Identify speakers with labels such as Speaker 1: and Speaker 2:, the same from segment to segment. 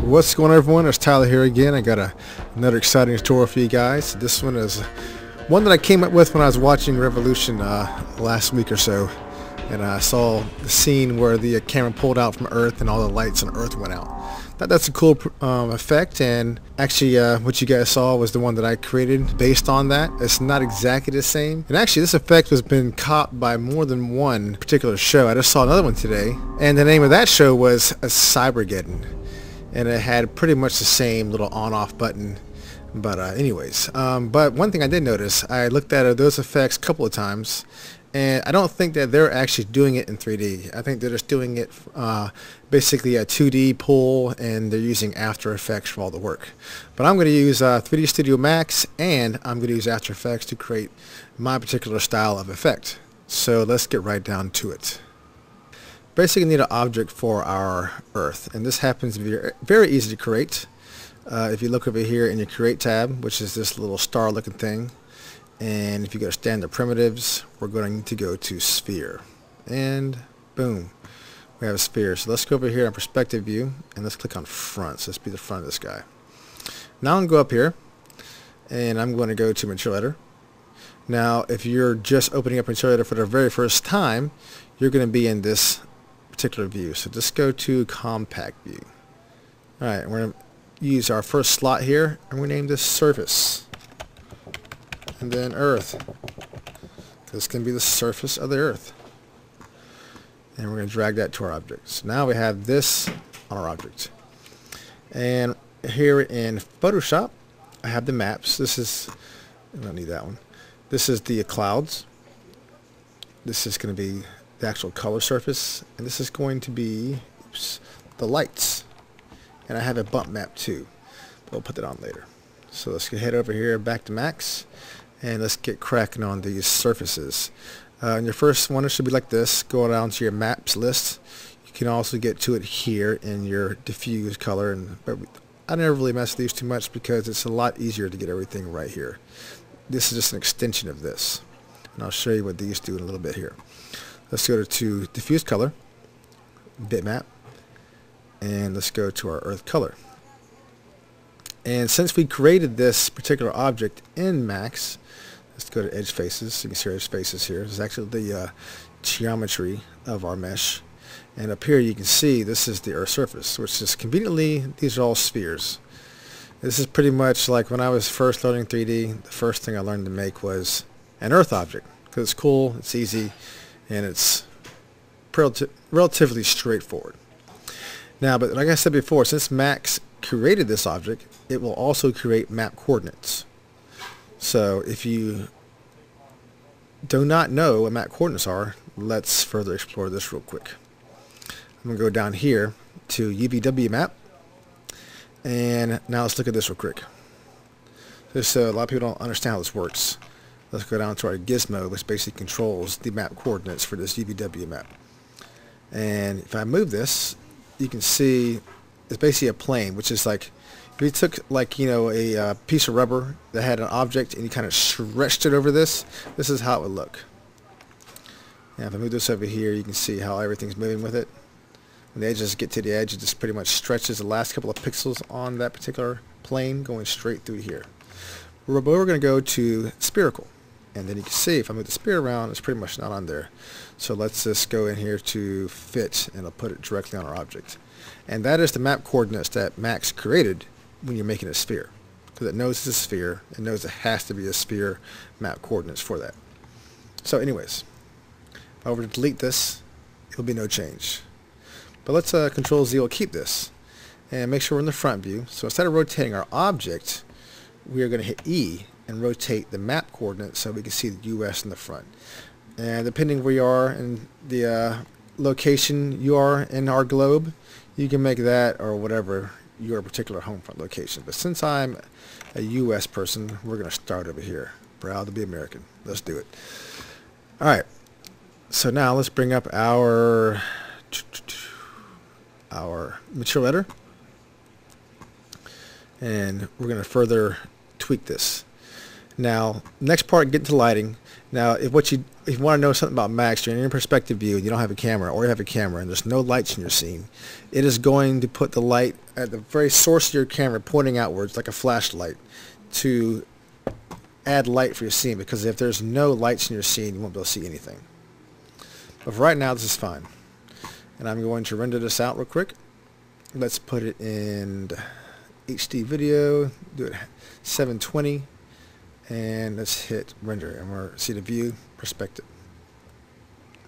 Speaker 1: What's going on, everyone? It's Tyler here again. I got another exciting tutorial for you guys. This one is one that I came up with when I was watching Revolution last week or so, and I saw the scene where the camera pulled out from Earth and all the lights on Earth went out. That's a cool effect, and actually what you guys saw was the one that I created based on that. It's not exactly the same, and actually this effect has been caught by more than one particular show. I just saw another one today, and the name of that show was CYBERGEDDON, and it had pretty much the same little on-off button. But anyways, but one thing I did notice, I looked at those effects a couple of times, and I don't think that they're actually doing it in 3D. I think they're just doing it basically a 2D pull, and they're using After Effects for all the work. But I'm going to use 3D Studio Max, and I'm going to use After Effects to create my particular style of effect. So let's get right down to it. Basically, we need an object for our Earth, and this happens to be very easy to create. If you look over here in your Create tab, which is this little star-looking thing, and if you go to Standard Primitives, we're going to go to Sphere, and boom, we have a sphere. So let's go over here on Perspective View, and let's click on Front. So let's be the front of this guy. Now I'm going to go up here, and I'm going to go to Material Editor. Now, if you're just opening up Material Editor for the very first time, you're going to be in this particular view. So just go to Compact View. Alright, we're going to use our first slot here, and we're going to name this Surface, and then Earth. This can be the surface of the Earth, and we're going to drag that to our object. So now we have this on our object, and here in Photoshop I have the maps. This is, I don't need that one. This is the clouds. This is going to be the actual color surface, and this is going to be the lights, and I have a bump map too, but we'll put that on later. So let's head over here back to Max, and let's get cracking on these surfaces. And your first one, it should be like this. Go down to your maps list. You can also get to it here in your diffuse color, and I never really mess with these too much because it's a lot easier to get everything right here. This is just an extension of this, and I'll show you what these do in a little bit here. Let's go to diffuse color, bitmap, and let's go to our Earth color. And since we created this particular object in Max, let's go to edge faces. You can see our edge faces here. This is actually the geometry of our mesh. And up here you can see this is the Earth surface, which is conveniently, these are all spheres. This is pretty much like when I was first learning 3D, the first thing I learned to make was an Earth object, because it's cool, it's easy, and it's relatively straightforward. Now, but like I said before, since Max created this object, it will also create map coordinates. So if you do not know what map coordinates are, let's further explore this real quick. I'm going to go down here to UVW map, and now let's look at this real quick. This, a lot of people don't understand how this works. Let's go down to our gizmo, which basically controls the map coordinates for this UVW map. And if I move this, you can see it's basically a plane, which is like if you took, like, you know, a piece of rubber that had an object and you kind of stretched it over this is how it would look. Now if I move this over here, you can see how everything's moving with it. When the edges get to the edge, it just pretty much stretches the last couple of pixels on that particular plane going straight through here. We're going to go to spherical, and then you can see if I move the spear around, it's pretty much not on there. So let's just go in here to fit, and I'll put it directly on our object. And that is the map coordinates that Max created when you're making a sphere, because it knows it's a sphere, it knows it has to be a sphere map coordinates for that. So anyways, if I were to delete this, it'll be no change. But let's Control Z will keep this, and make sure we're in the front view. So instead of rotating our object, we are going to hit E and rotate the map coordinates so we can see the US in the front. And depending where you are in the location you are in our globe, you can make that or whatever your particular home front location. But since I'm a US person, we're going to start over here. Proud to be American. Let's do it. Alright, so now let's bring up our material editor, and we're going to further tweak this. Now, next part, get into lighting. Now, if you want to know something about max, you're in your perspective view and you don't have a camera, or you have a camera and there's no lights in your scene, it is going to put the light at the very source of your camera pointing outwards like a flashlight to add light for your scene, because if there's no lights in your scene, you won't be able to see anything. But for right now, this is fine. And I'm going to render this out real quick. Let's put it in HD video, do it 720. And let's hit render, and we'll see the view perspective.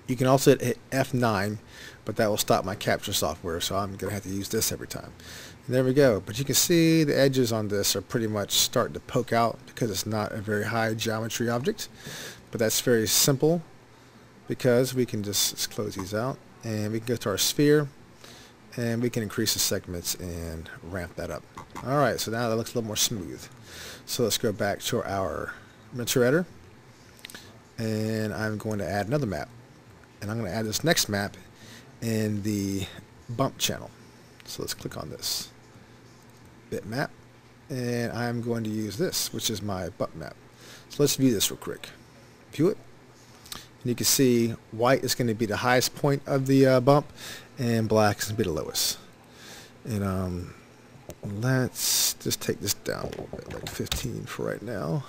Speaker 1: You can also hit F9, but that will stop my capture software, so I'm going to have to use this every time. And there we go. But you can see the edges on this are pretty much starting to poke out because it's not a very high geometry object. But that's very simple because we can just close these out, and we can go to our sphere, and we can increase the segments and ramp that up. Alright, so now that looks a little more smooth. So let's go back to our Mentor Editor, and I'm going to add another map. And I'm going to add this next map in the bump channel. So let's click on this bitmap, and I'm going to use this, which is my bump map. So let's view this real quick. View it, and you can see white is going to be the highest point of the bump, and black is going to be the lowest. And let's just take this down a little bit, like 15 for right now.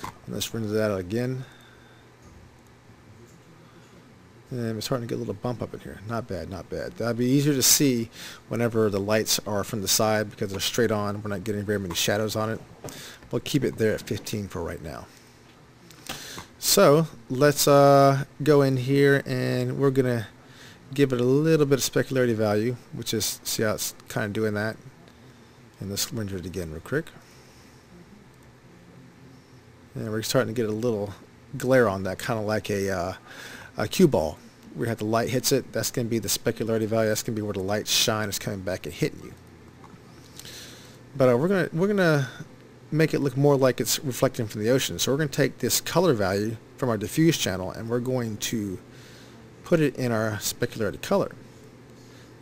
Speaker 1: And let's render that out again. And it's starting to get a little bump up in here. Not bad, not bad. That'd be easier to see whenever the lights are from the side because they're straight on. We're not getting very many shadows on it. We'll keep it there at 15 for right now. So let's go in here, and we're going to give it a little bit of specularity value, which is, see how it's kind of doing that. And let's render it again real quick. And we're starting to get a little glare on that, kind of like a cue ball. We have the light hits it. That's going to be the specularity value. That's going to be where the light shine is coming back and hitting you. But we're gonna make it look more like it's reflecting from the ocean. So we're going to take this color value from our diffuse channel, and we're going to put it in our specularity color.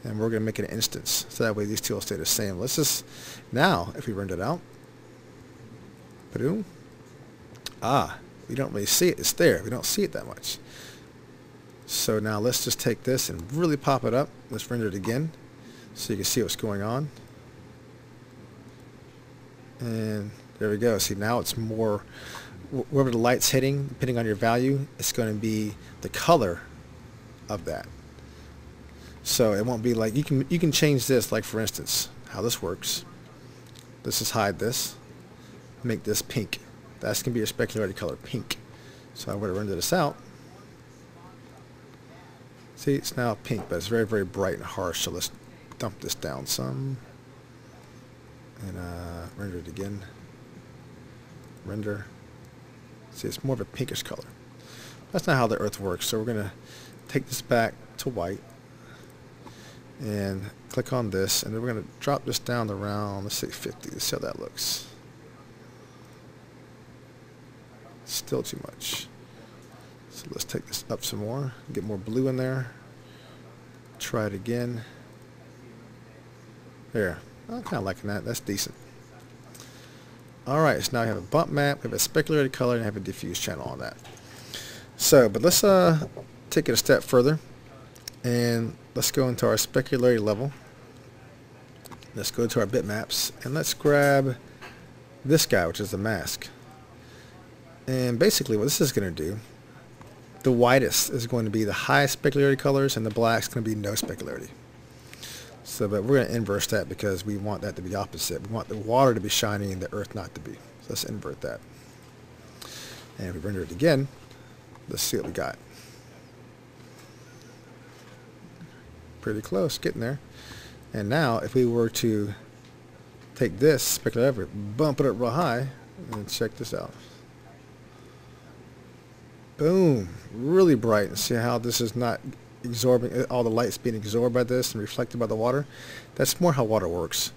Speaker 1: And we're going to make it an instance, so that way these two will stay the same. Let's just, now, if we render it out, boom, we don't really see it. It's there. We don't see it that much. So now let's just take this and really pop it up. Let's render it again, so you can see what's going on. And there we go. See, now it's more, wherever the light's hitting, depending on your value, it's going to be the color of that. So it won't be like, you can change this, like for instance, how this works. Let's just hide this, make this pink. That's going to be your specularity color, pink. So I'm going to render this out. See, it's now pink, but it's very, very bright and harsh. So let's dump this down some. And render it again. Render. See, it's more of a pinkish color. That's not how the Earth works. So we're going to take this back to white. And click on this. And then we're going to drop this down to around, let's say 50. Let's see how that looks. Still too much. So let's take this up some more. Get more blue in there. Try it again. There. I'm kind of liking that. That's decent. Alright, so now we have a bump map, we have a speculated color, and have a diffuse channel on that. So, but let's take it a step further. And let's go into our specularity level. Let's go to our bitmaps. And let's grab this guy, which is the mask. And basically what this is going to do, the whitest is going to be the highest specularity colors, and the black is going to be no specularity. So, but we're going to inverse that because we want that to be opposite. We want the water to be shiny and the earth not to be. So let's invert that. And if we render it again, let's see what we got. Pretty close, getting there. And now if we were to take this specularity, bump it up real high, and check this out. Boom, really bright. And see how this is not absorbing, all the light's being absorbed by this and reflected by the water. That's more how water works,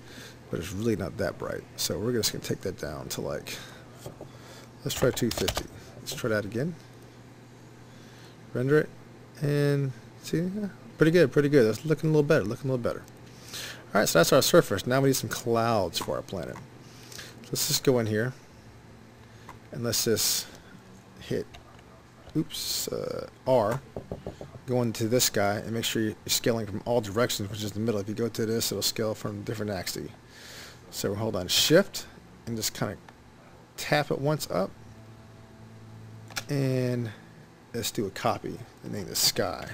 Speaker 1: but it's really not that bright. So we're just going to take that down to like, let's try 250. Let's try that again. Render it, and see, yeah, pretty good, pretty good. That's looking a little better, looking a little better. All right, so that's our surface. Now we need some clouds for our planet. Let's just go in here, And let's just hit R, go into this guy, and make sure you're scaling from all directions, which is the middle. If you go to this, it'll scale from different axes. So we'll hold on Shift and just kind of tap it once up, and let's do a copy and name this sky.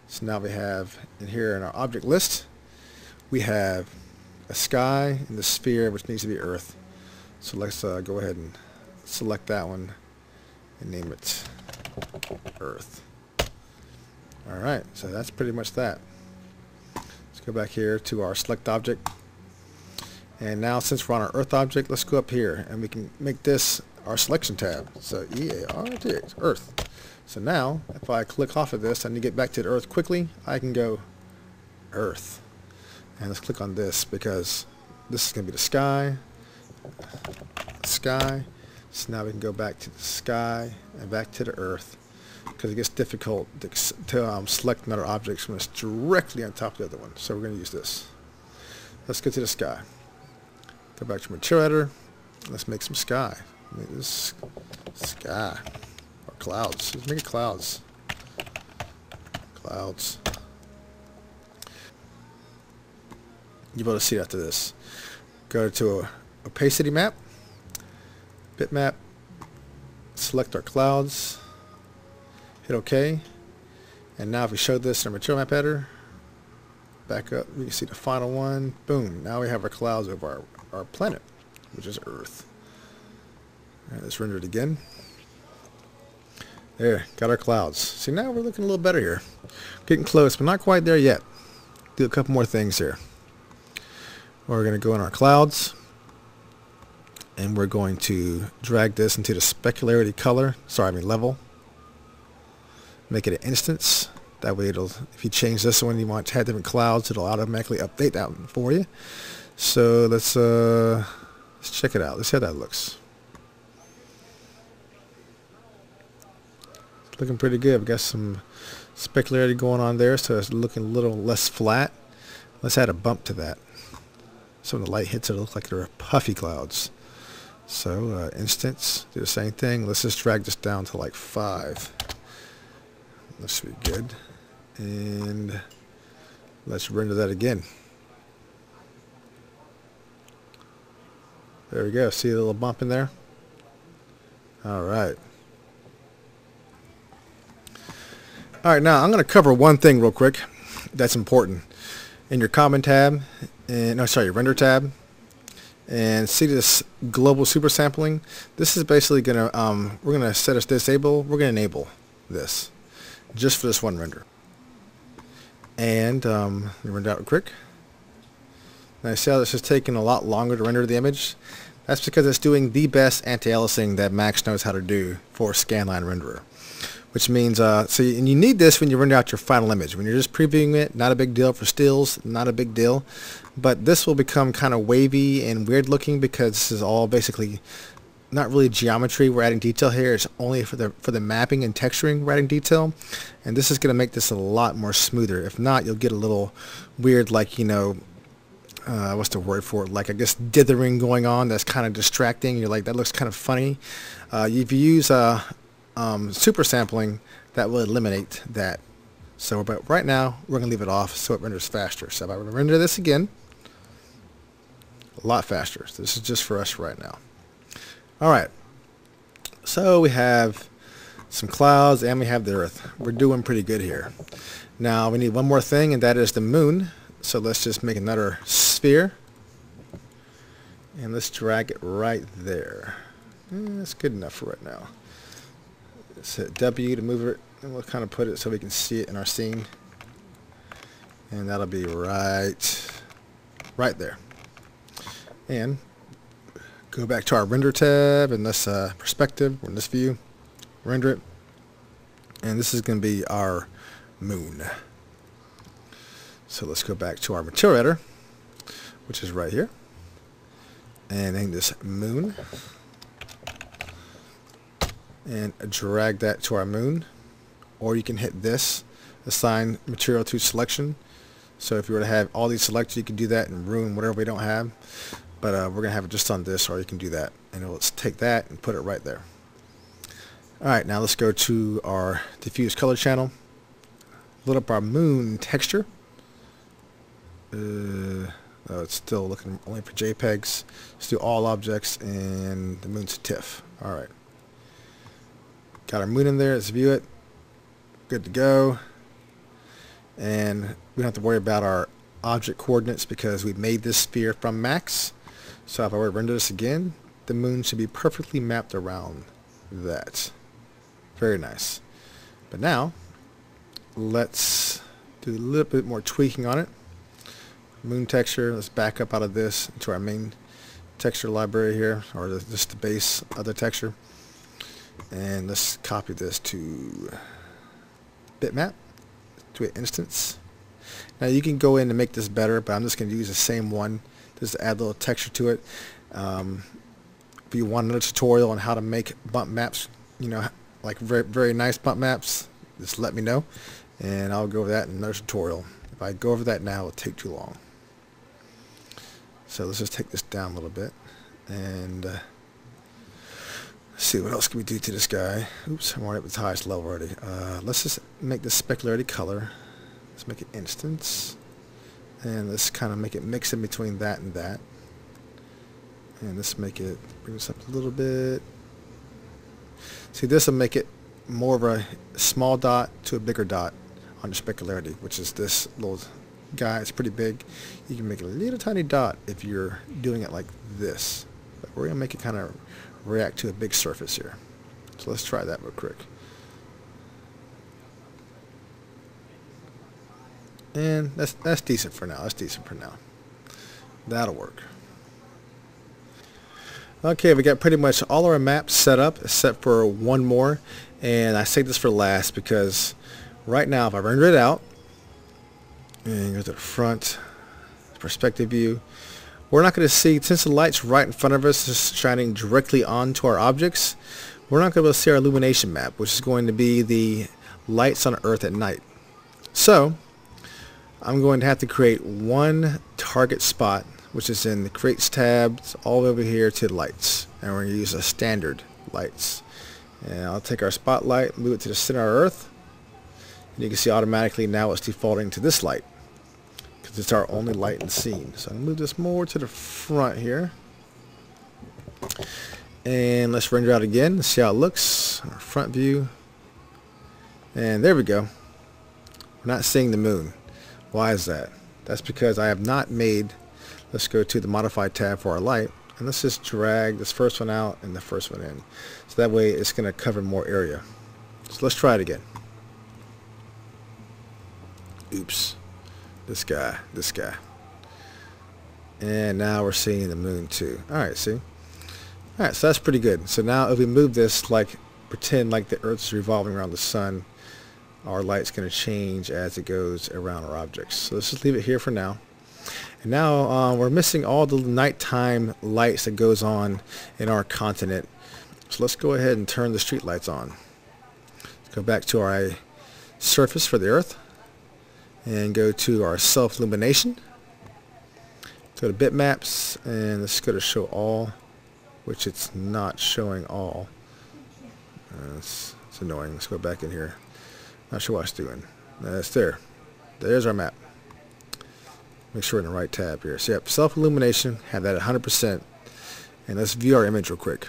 Speaker 1: So now we have in here in our object list, we have a sky and the sphere, which needs to be Earth. So let's go ahead and select that one and name it Earth. Alright, so that's pretty much that. Let's go back here to our select object. And now since we're on our Earth object, let's go up here and we can make this our selection tab. So EARTH, Earth. So now, if I click off of this, I need to get back to the Earth quickly, I can go Earth. And let's click on this because this is going to be the sky. Sky. So now we can go back to the sky and back to the Earth, because it gets difficult to select another object when it's directly on top of the other one. So we're going to use this. Let's go to the sky. Go back to material editor. Let's make some sky. Make this sky. Or clouds. Let's make it clouds. Clouds. You'll be able to see after this. Go to a opacity map. Bitmap. Select our clouds. Hit OK. And now if we show this in our material map editor, back up, you can see the final one. Boom. Now we have our clouds over our planet, which is Earth. Alright, let's render it again. There, got our clouds. See, now we're looking a little better here. Getting close, but not quite there yet. Do a couple more things here. We're going to go in our clouds, and we're going to drag this into the specularity color, level. Make it an instance. That way it'll, if you change this one, you want to have different clouds, it'll automatically update that one for you. So let's check it out. Let's see how that looks. It's looking pretty good. We've got some specularity going on there, so it's looking a little less flat. Let's add a bump to that. So when the light hits it, it'll look like they're puffy clouds. So instance, do the same thing. Let's just drag this down to like 5. That should be good. And let's render that again. There we go. See a little bump in there? Alright. Alright, now I'm going to cover one thing real quick that's important. In your common tab, your render tab, and see this global super sampling. This is basically going to, we're going to set as disable. We're going to enable this just for this one render. And let me render out real quick. Now you see how this is taking a lot longer to render the image? That's because it's doing the best anti-aliasing that Max knows how to do for scanline renderer. Which means, and you need this when you render out your final image. When you're just previewing it, not a big deal. For stills, not a big deal. But this will become kind of wavy and weird looking because this is all basically not really geometry. We're adding detail here. It's only for the mapping and texturing we're adding detail. And this is going to make this a lot more smoother. If not, you'll get a little weird, like, you know, what's the word for it? Like, I guess, dithering going on that's kind of distracting. You're like, that looks kind of funny. If you use super sampling, that will eliminate that. So, but right now we're going to leave it off so it renders faster. So if I were to render this again, a lot faster. So this is just for us right now. Alright, so we have some clouds and we have the Earth. We're doing pretty good here. Now we need one more thing, and that is the moon. So let's just make another sphere, and let's drag it right there. That's good enough for right now. Let's hit W to move it, and we'll kind of put it so we can see it in our scene. And that'll be right there. And go back to our render tab in this perspective, or in this view, render it. And this is going to be our moon. So let's go back to our material editor, which is right here. And name this moon. And drag that to our moon. Or you can hit this, assign material to selection. So if you were to have all these selected, you can do that and ruin whatever we don't have. but we're gonna have it just on this, or you can do that, and let's take that and put it right there. Alright, now let's go to our diffuse color channel, load up our moon texture. Oh, it's still looking only for JPEGs. Let's do all objects, and the moon's a TIFF. Alright, got our moon in there. Let's view it. Good to go. And we don't have to worry about our object coordinates because we made this sphere from max. So if I were to render this again, the moon should be perfectly mapped around that. Very nice. But now let's do a little bit more tweaking on it. Moon texture, let's back up out of this into our main texture library here, or just the base of the texture, and let's copy this to bitmap, to an instance. Now you can go in and make this better, but I'm just going to use the same one just to add a little texture to it. If you want another tutorial on how to make bump maps, you know, like very nice bump maps, just let me know and I'll go over that in another tutorial. If I go over that now, it'll take too long. So let's just take this down a little bit and let's see what else can we do to this guy. Oops, I'm already at the highest level already. Let's just make this specularity color. Let's make it instance, and let's kind of make it mix in between that and that. And let's make it, bring this up a little bit. See, this will make it more of a small dot to a bigger dot on the specularity, which is this little guy. It's pretty big. You can make it a little tiny dot if you're doing it like this. But we're going to make it kind of react to a big surface here. So let's try that real quick. And that's decent for now. That's decent for now. That'll work. Okay, we got pretty much all our maps set up except for one more, and I saved this for last because right now if I render it out and go to the front perspective view, we're not going to see, since the light's right in front of us is shining directly onto our objects, we're not going to be able to see our illumination map, which is going to be the lights on Earth at night. So I'm going to have to create one target spot, which is in the Creates tab, it's all over here to the lights, and we're going to use a standard lights. And I'll take our spotlight, move it to the center of Earth, and you can see automatically now it's defaulting to this light because it's our only light in the scene. So I'll move this more to the front here, and let's render out again. Let's see how it looks. Our front view, and there we go. We're not seeing the moon. Why is that? That's because I have not made. Let's go to the Modify tab for our light, and let's just drag this first one out and the first one in. So that way it's going to cover more area. So let's try it again. Oops. This guy. And now we're seeing the moon too. Alright, see? Alright, so that's pretty good. So now if we move this, like pretend like the Earth's revolving around the sun, our light's going to change as it goes around our objects. So let's just leave it here for now. And now we're missing all the nighttime lights that goes on in our continent. So let's go ahead and turn the street lights on. Let's go back to our surface for the Earth and go to our self-illumination. Go to bitmaps and let's go to show all, which it's not showing all. It's annoying. Let's go back in here. Not sure what it's doing. It's there. There's our map. Make sure we're in the right tab here. So yep, self-illumination, have that at 100%. And let's view our image real quick.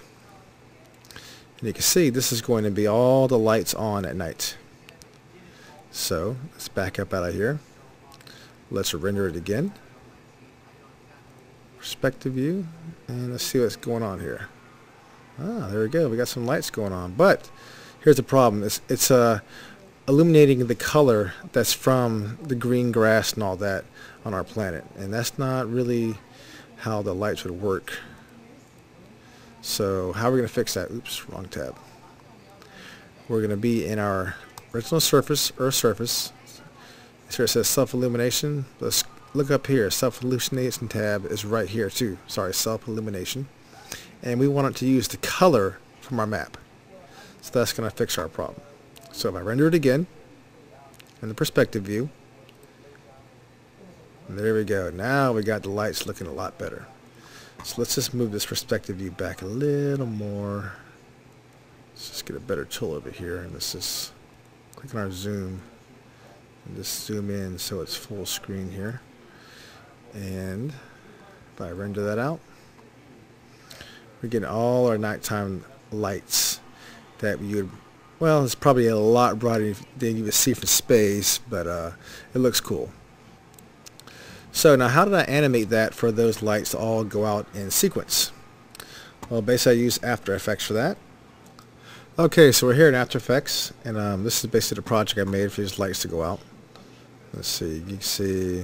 Speaker 1: And you can see this is going to be all the lights on at night. So let's back up out of here. Let's render it again. Perspective view. And let's see what's going on here. Ah, there we go. We got some lights going on. But here's the problem. It's illuminating the color that's from the green grass and all that on our planet, and that's not really how the lights would work. So how are we going to fix that? Oops, wrong tab. We're going to be in our original surface, Earth surface. Here it says self-illumination. Let's look up here. Self-illumination tab is right here too. Sorry, self-illumination. And we want it to use the color from our map. So that's going to fix our problem. So if I render it again in the perspective view, there we go. Now we got the lights looking a lot better. So let's just move this perspective view back a little more. Let's just get a better tool over here, and let's just click on our zoom and just zoom in so it's full screen here. And if I render that out, we're getting all our nighttime lights that you would, well, it's probably a lot brighter than you would see from space, but it looks cool. So now how did I animate that for those lights to all go out in sequence? Well, basically I use After Effects for that. Okay, so we're here in After Effects, and this is basically the project I made for these lights to go out. Let's see, you can see,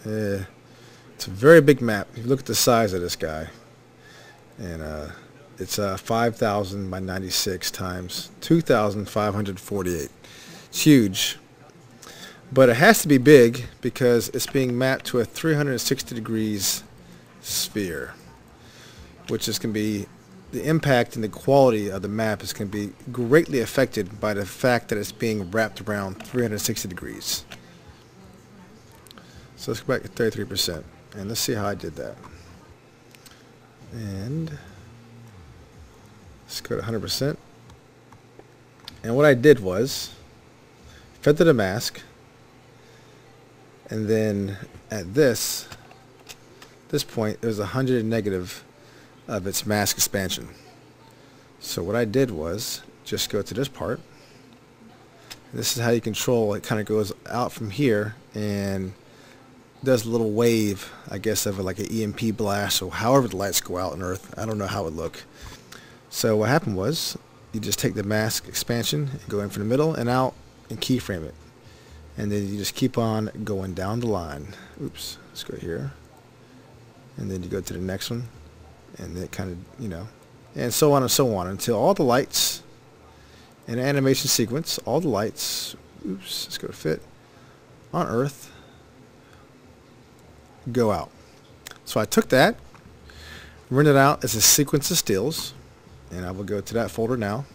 Speaker 1: it's a very big map. If you look at the size of this guy, and it's 5,000 by 96 times 2,548. It's huge. But it has to be big because it's being mapped to a 360 degrees sphere, which is going to be, the impact and the quality of the map is going to be greatly affected by the fact that it's being wrapped around 360 degrees. So let's go back to 33%, and let's see how I did that. And let's go to 100%. And what I did was feather the mask, and then at this point there's 100 negative of its mask expansion. So what I did was just go to this part. This is how you control it. Kind of goes out from here and does a little wave, I guess, of like an EMP blast, or however the lights go out on Earth. I don't know how it would look. So what happened was you just take the mask expansion and go in from the middle and out and keyframe it. And then you just keep on going down the line. Oops, let's go here. And then you go to the next one, and then it kind of, you know, and so on until all the lights in an animation sequence, all the lights, oops, let's go to fit, on Earth, go out. So I took that, rendered it out as a sequence of stills, and I will go to that folder now.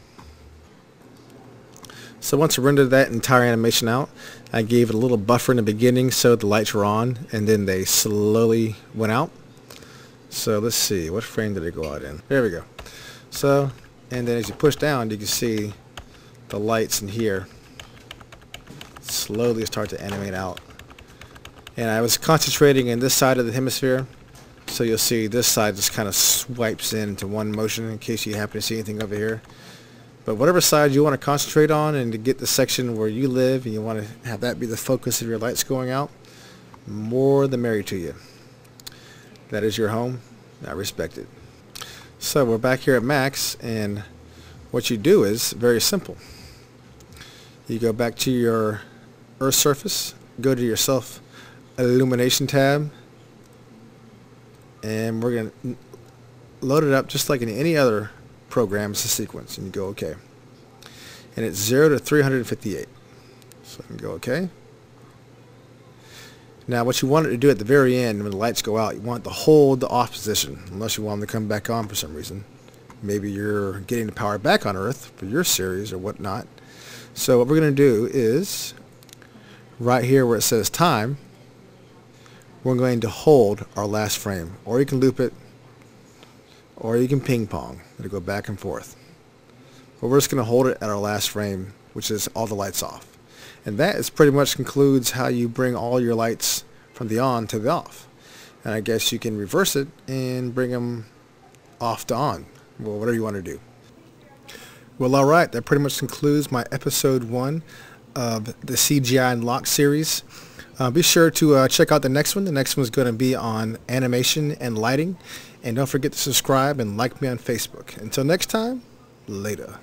Speaker 1: So once I rendered that entire animation out, I gave it a little buffer in the beginning so the lights were on, and then they slowly went out. So let's see, what frame did it go out in? There we go. So, and then as you push down, you can see the lights in here slowly start to animate out. And I was concentrating in this side of the hemisphere, so you'll see this side just kind of swipes into one motion in case you happen to see anything over here. But whatever side you want to concentrate on and to get the section where you live and you want to have that be the focus of your lights going out, more the merry to you. That is your home. I respect it. So we're back here at Max, and what you do is very simple. You go back to your Earth surface, go to your self illumination tab, and we're going to load it up just like in any other program. It's a sequence, and you go OK. And it's 0 to 358. So I can go OK. Now what you want it to do at the very end when the lights go out, you want it to hold the off position unless you want them to come back on for some reason. Maybe you're getting the power back on Earth for your series or whatnot. So what we're going to do is right here where it says time, we're going to hold our last frame, or you can loop it, or you can ping pong. It'll go back and forth. But we're just going to hold it at our last frame, which is all the lights off. And that is pretty much concludes how you bring all your lights from the on to the off. And I guess you can reverse it and bring them off to on. Well, whatever you want to do. Well, alright, that pretty much concludes my episode 1 of the CGI Unlocked series. Be sure to check out the next one. The next one is going to be on animation and lighting. And don't forget to subscribe and like me on Facebook. Until next time, later.